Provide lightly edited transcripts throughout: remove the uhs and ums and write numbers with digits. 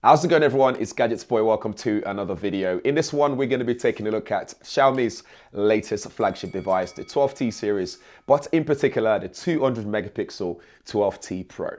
How's it going, everyone? It's GadgetsBoy. Welcome to another video. In this one, we're going to be taking a look at Xiaomi's latest flagship device, the 12T series, but in particular, the 200 megapixel 12T Pro.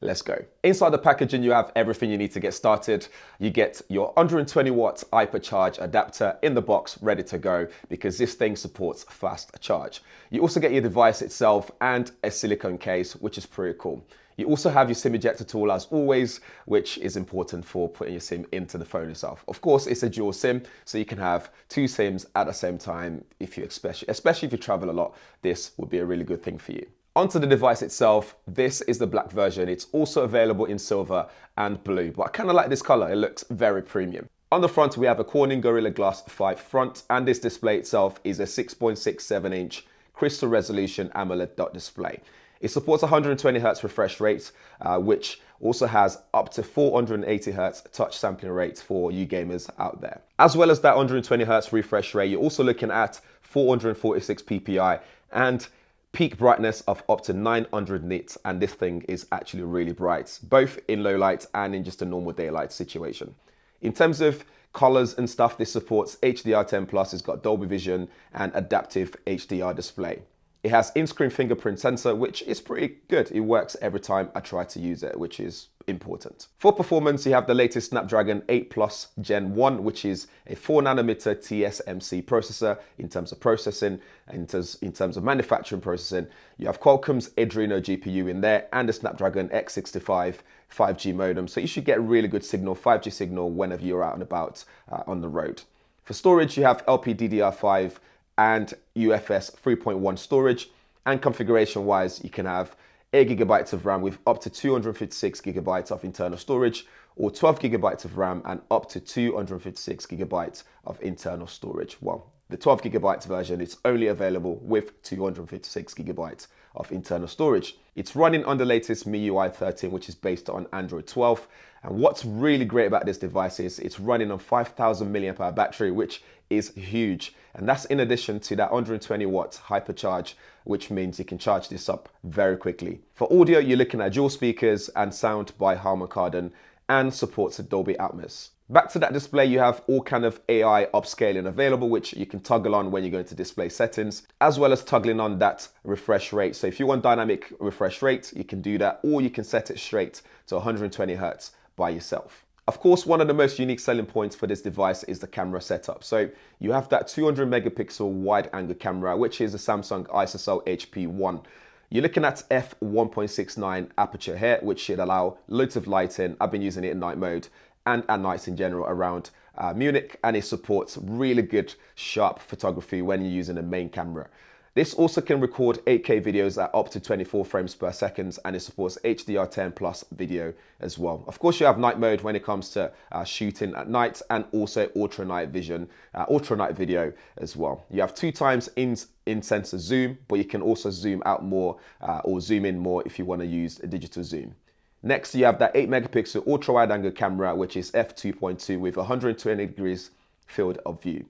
Let's go. Inside the packaging, you have everything you need to get started. You get your 120 watt HyperCharge adapter in the box, ready to go, because this thing supports fast charge. You also get your device itself and a silicone case, which is pretty cool. You also have your SIM ejector tool as always, which is important for putting your SIM into the phone itself. Of course, it's a dual SIM, so you can have two SIMs at the same time. If you especially if you travel a lot, this would be a really good thing for you. Onto the device itself, this is the black version. It's also available in silver and blue, but I kind of like this color. It looks very premium. On the front, we have a Corning Gorilla Glass 5 front, and this display itself is a 6.67 inch crystal resolution AMOLED dot display. It supports 120 Hz refresh rate, which also has up to 480 Hz touch sampling rates for you gamers out there. As well as that 120 Hz refresh rate, you're also looking at 446 ppi and peak brightness of up to 900 nits, and this thing is actually really bright, both in low light and in just a normal daylight situation. In terms of colors and stuff, this supports HDR10+, it's got Dolby Vision and adaptive HDR display. It has in-screen fingerprint sensor, which is pretty good. It works every time I try to use it, which is important. For performance, you have the latest Snapdragon 8 Plus Gen 1, which is a 4nm TSMC processor in terms of processing. In terms of manufacturing processing, you have Qualcomm's Adreno GPU in there and the Snapdragon X65 5G modem. So you should get really good signal, 5G signal, whenever you're out and about on the road. For storage, you have LPDDR5 and UFS 3.1 storage, and configuration wise, you can have 8 GB of RAM with up to 256 GB of internal storage, or 12 GB of RAM and up to 256 GB of internal storage. Well, the 12 GB version is only available with 256 GB of internal storage. It's running on the latest MIUI 13, which is based on Android 12. And what's really great about this device is it's running on 5000 mAh battery, which is huge. And that's in addition to that 120 watt HyperCharge, which means you can charge this up very quickly. For audio, you're looking at dual speakers and sound by Harman Kardon, and supports Dolby Atmos. Back to that display, you have all kind of AI upscaling available, which you can toggle on when you go into display settings, as well as toggling on that refresh rate. So if you want dynamic refresh rate, you can do that, or you can set it straight to 120 Hz by yourself. Of course, one of the most unique selling points for this device is the camera setup. So you have that 200 megapixel wide angle camera, which is a Samsung ISOCELL HP1. You're looking at f1.69 aperture here, which should allow loads of lighting. I've been using it in night mode and at nights in general around Munich, and it supports really good sharp photography when you're using a main camera. This also can record 8K videos at up to 24 frames per second, and it supports HDR10+ video as well. Of course, you have night mode when it comes to shooting at night, and also ultra night video as well. You have 2x in sensor zoom, but you can also zoom out more or zoom in more if you want to use a digital zoom. Next, you have that 8 megapixel ultra wide angle camera, which is f2.2 with 120 degrees field of view.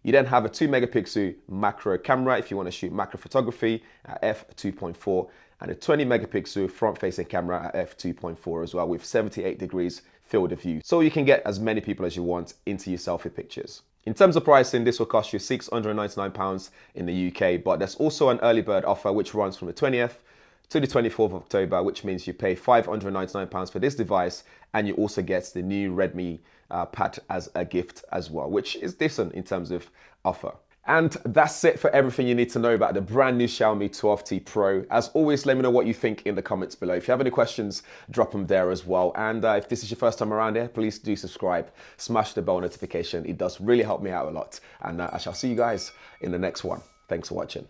You then have a 2 megapixel macro camera if you want to shoot macro photography at f2.4, and a 20 megapixel front facing camera at f2.4 as well with 78 degrees field of view. So you can get as many people as you want into your selfie pictures. In terms of pricing, this will cost you £699 in the UK, but there's also an early bird offer which runs from the 20th to the 24th of October, which means you pay £599 for this device, and you also get the new Redmi Pad as a gift as well, which is decent in terms of offer. And that's it for everything you need to know about the brand new Xiaomi 12T Pro. As always, let me know what you think in the comments below. If you have any questions, drop them there as well. And if this is your first time around here, please do subscribe, smash the bell notification. It does really help me out a lot. And I shall see you guys in the next one. Thanks for watching.